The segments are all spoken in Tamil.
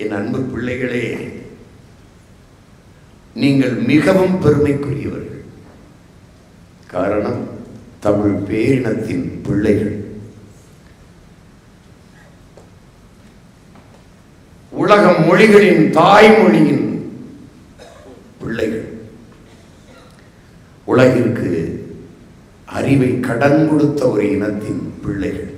என் அன்பு பிள்ளைகளே, நீங்கள் மிகவும் பெருமைக்குரியவர்கள். காரணம், தமிழ் பேரினத்தின் பிள்ளைகள். உலக மொழிகளின் தாய்மொழியின் பிள்ளைகள். உலகிற்கு அறிவை கடன் கொடுத்த ஒரு இனத்தின் பிள்ளைகள்.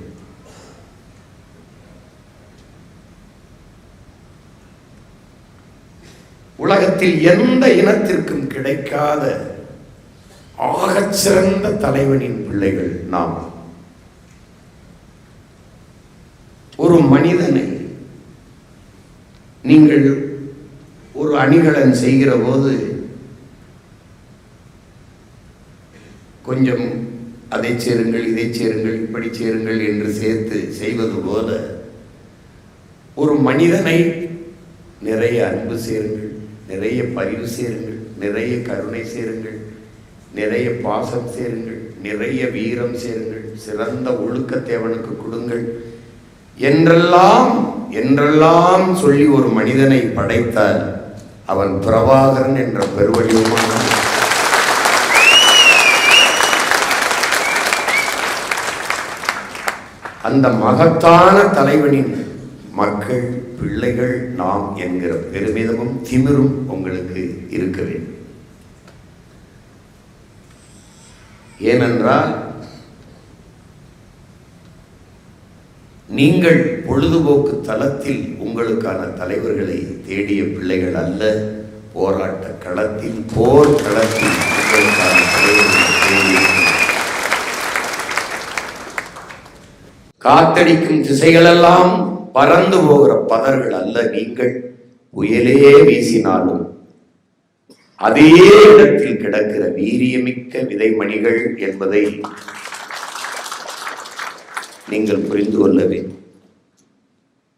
உலகத்தில் எந்த இனத்திற்கும் கிடைக்காத ஆகச்சிறந்த தலைவனின் பிள்ளைகள் நாம். ஒரு மனிதனை நீங்கள் ஒரு அணிகலன் செய்கிற போது கொஞ்சம் அதை சேருங்கள், இதை சேருங்கள், இப்படி சேருங்கள் என்று சேர்த்து செய்வது போல ஒரு மனிதனை நிறைய அன்பு சேருங்கள், நிறைய பரிவு சேருங்கள், நிறைய கருணை சேருங்கள், நிறைய பாசம் சேருங்கள், நிறைய வீரம் சேருங்கள், சிறந்த ஒழுக்கத்தை அவனுக்கு கொடுங்கள் என்றெல்லாம் என்றெல்லாம் சொல்லி ஒரு மனிதனை படைத்தால் அவன் பிரபாகரன் என்ற பெருவடிவமான அந்த மகத்தான தலைவனின் மக்கள், பிள்ளைகள் நாம் என்கிற பெருமிதமும் திமிரும் உங்களுக்கு இருக்க வேண்டும். ஏனென்றால் நீங்கள் பொழுதுபோக்கு தளத்தில் உங்களுக்கான தலைவர்களை தேடிய பிள்ளைகள் அல்ல, போராட்ட களத்தில், போர் களத்தில் உங்களுக்கான தலைவர்களை தேடிய. காத்தடிக்கும் திசைகளெல்லாம் பறந்து போகிற பதர்கள் அல்ல நீங்கள். புயலே வீசினாலும் அதே இடத்தில் கிடக்கிற வீரியமிக்க விதைமணிகள் என்பதை நீங்கள் புரிந்து கொள்ள வேண்டும்.